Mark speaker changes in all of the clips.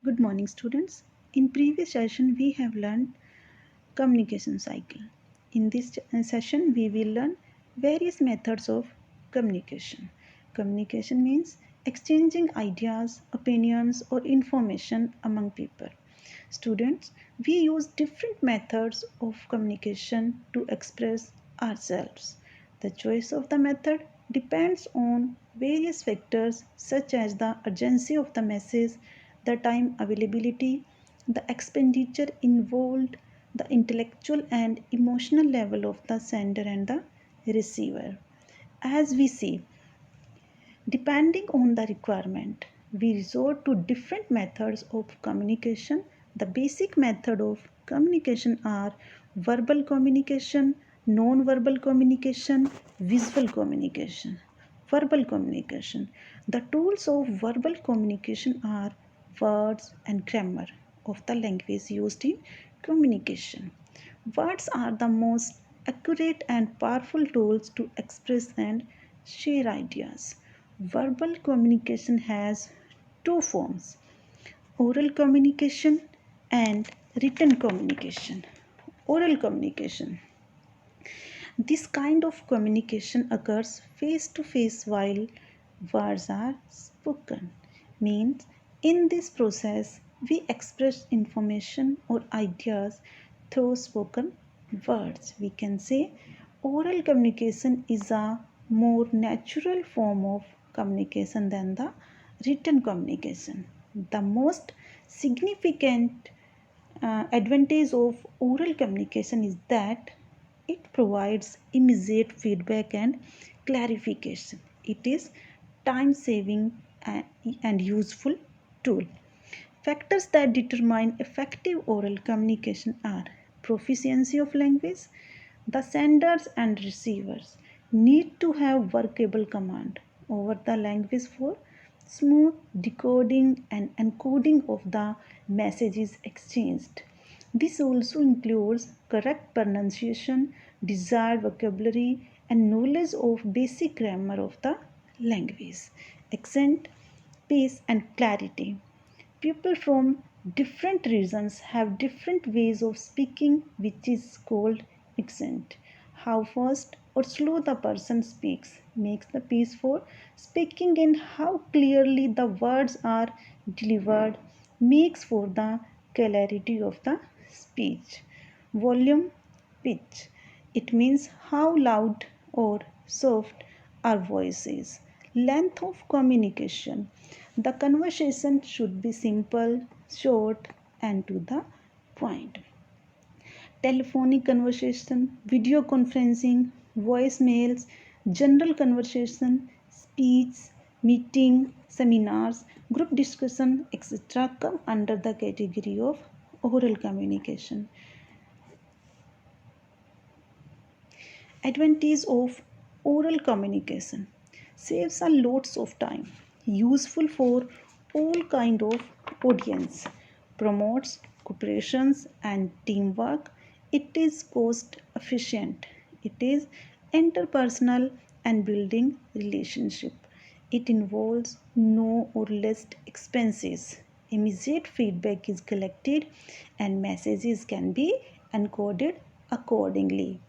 Speaker 1: Good morning, students. In previous session, we have learned communication cycle. In this session, we will learn various methods of communication. Communication means exchanging ideas, opinions, or information among people. Students, we use different methods of communication to express ourselves. The choice of the method depends on various factors such as the urgency of the message, the time availability, the expenditure involved, the intellectual and emotional level of the sender and the receiver. As we see, depending on the requirement, we resort to different methods of communication. The basic method of communication are verbal communication, non-verbal communication, visual communication. Verbal communication. The tools of verbal communication are words and grammar of the language used in communication. Words are the most accurate and powerful tools to express and share ideas. Verbal communication has two forms: oral communication and written communication. Oral communication. This kind of communication occurs face to face while words are spoken. Means in this process we express information or ideas through spoken words. We can say oral communication is a more natural form of communication than the written communication. The most significant advantage of oral communication is that it provides immediate feedback and clarification. It is time saving and useful tool. Factors that determine effective oral communication are proficiency of language. The senders and receivers need to have workable command over the language for smooth decoding and encoding of the messages exchanged. This also includes correct pronunciation, desired vocabulary, and knowledge of basic grammar of the language, accent, pace, and clarity. People from different regions have different ways of speaking, which is called accent. How fast or slow the person speaks makes the piece for speaking, and how clearly the words are delivered makes for the clarity of the speech. Volume, pitch. It means how loud or soft our voice is. Length of communication. The conversation should be simple, short, and to the point. Telephonic conversation, video conferencing, voicemails, general conversation, speech, meeting, seminars, group discussion, etc. come under the category of oral communication. Advantage of oral communication: saves a lots of time, useful for all kind of audience, promotes cooperations and teamwork, it is cost efficient, it is interpersonal and building relationship, it involves no or less expenses, immediate feedback is collected and messages can be encoded accordingly,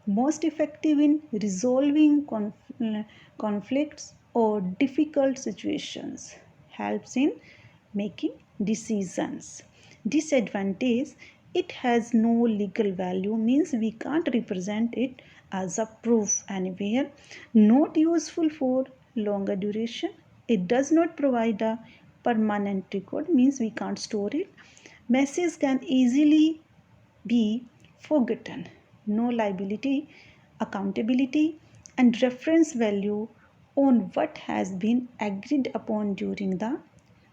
Speaker 1: most effective in resolving conflicts or difficult situations, helps in making decisions. Disadvantage: it has no legal value, means we can't represent it as a proof anywhere, not useful for longer duration, it does not provide a permanent record, means we can't store it, message can easily be forgotten. No liability, accountability, and reference value on what has been agreed upon during the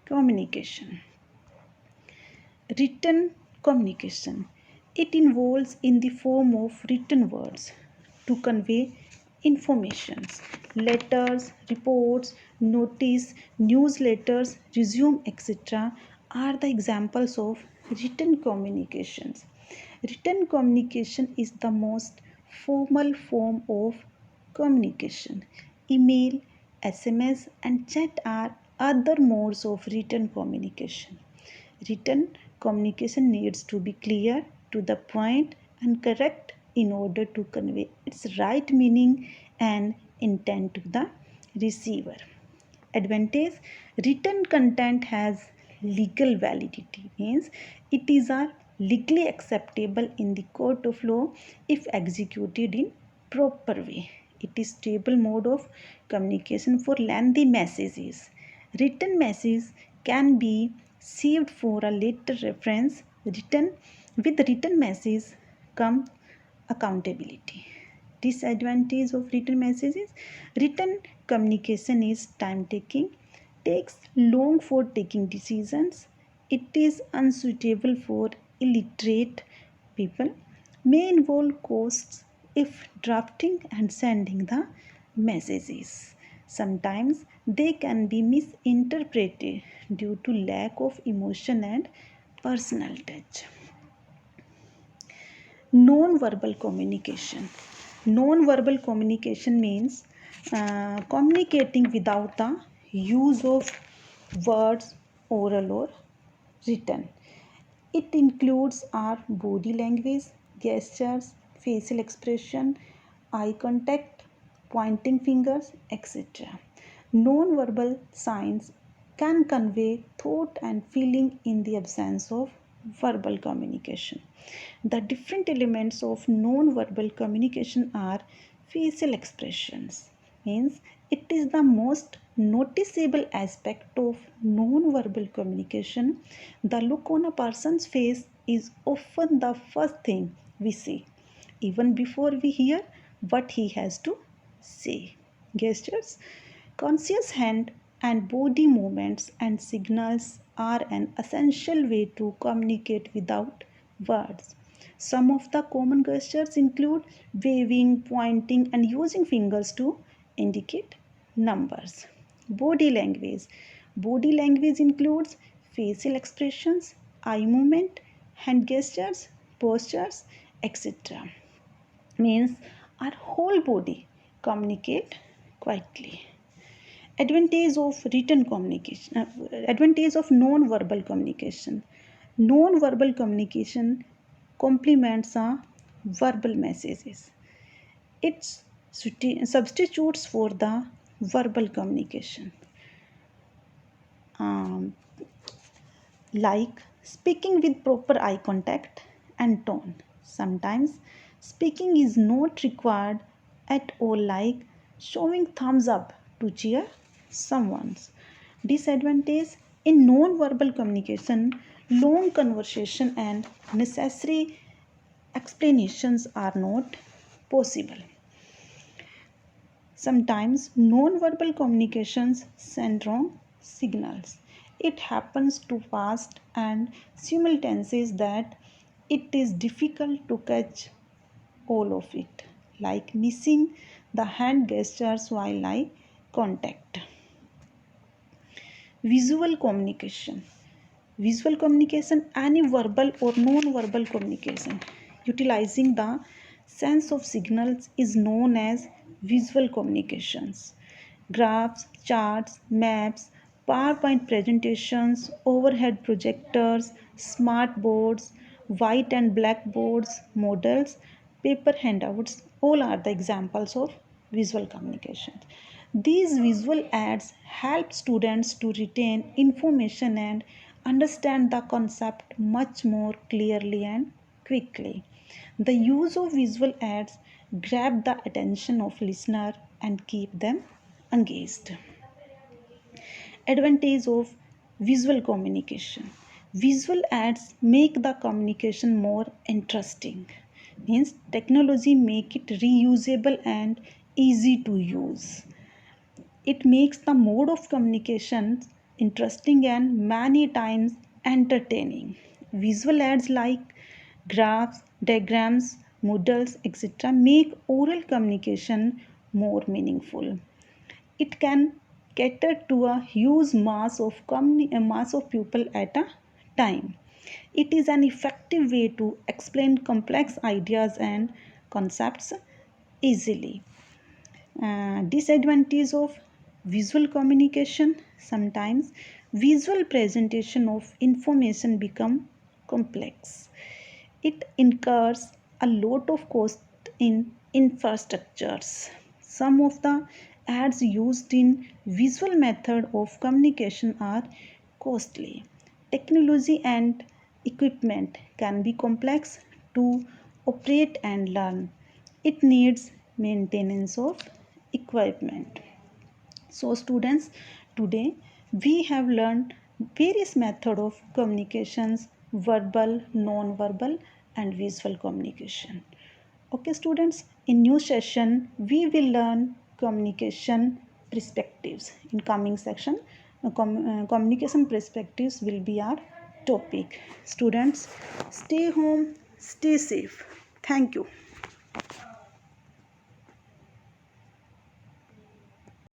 Speaker 1: communication. Written communication. It involves in the form of written words to convey informations. Letters, reports, notice, newsletters, resume, etc. are the examples of written communications. Written communication is the most formal form of communication. Email, SMS, and chat are other modes of written communication. Written communication needs to be clear, to the point, and correct in order to convey its right meaning and intent to the receiver. Advantage: written content has legal validity, means it is a legally acceptable in the court of law if executed in proper way. It is stable mode of communication for lengthy messages. Written message can be saved for a later reference. Written with written message come accountability. Disadvantage of written messages: written communication is time taking, takes long for taking decisions, it is unsuitable for illiterate people, may involve costs if drafting and sending the messages. Sometimes they can be misinterpreted due to lack of emotion and personal touch. Non-verbal communication. Non-verbal communication means communicating without the use of words, oral or written. It includes our body language, gestures, facial expression, eye contact, pointing fingers, etc. Non-verbal signs can convey thought and feeling in the absence of verbal communication. The different elements of non-verbal communication are facial expressions, means it is the most noticeable aspect of non-verbal communication. The look on a person's face is often the first thing we see, even before we hear what he has to say. Gestures, conscious hand and body movements and signals are an essential way to communicate without words. Some of the common gestures include waving, pointing, and using fingers to indicate numbers. Body language. Body language includes facial expressions, eye movement, hand gestures, postures, etc. Means our whole body communicate quietly. Advantage of written communication. Advantage of non-verbal communication. Non-verbal communication complements our verbal messages. It substitutes for the verbal communication. Um, like speaking with proper eye contact and tone. Sometimes speaking is not required at all, like showing thumbs up to cheer someone's. Disadvantage: in non-verbal communication, long conversation and necessary explanations are not possible. Sometimes non-verbal communications send wrong signals. It happens too fast and simultaneous that it is difficult to catch all of it, like missing the hand gestures while eye contact. Visual communication. Visual communication, any verbal or non-verbal communication utilizing the sense of signals is known as visual communications. Graphs, charts, maps, PowerPoint presentations, overhead projectors, smart boards, white and black boards, models, paper handouts, all are the examples of visual communication. These visual aids help students to retain information and understand the concept much more clearly and quickly. The use of visual aids grab the attention of listener and keep them engaged. Advantage of visual communication. Visual aids make the communication more interesting. Means technology make it reusable and easy to use. It makes the mode of communication interesting and many times entertaining. Visual aids like graphs, diagrams, models, etc. make oral communication more meaningful. It can cater to a huge mass of people at a time. It is an effective way to explain complex ideas and concepts easily. Disadvantage of visual communication: sometimes visual presentation of information become complex. It incurs a lot of cost in infrastructures. Some of the ads used in visual method of communication are costly. Technology and equipment can be complex to operate and learn. It needs maintenance of equipment. So students, today we have learned various methods of communications: verbal, non-verbal and visual communication. Okay students, in new session we will learn communication perspectives. In coming section, communication perspectives will be our topic. Students, stay home, stay safe. Thank you.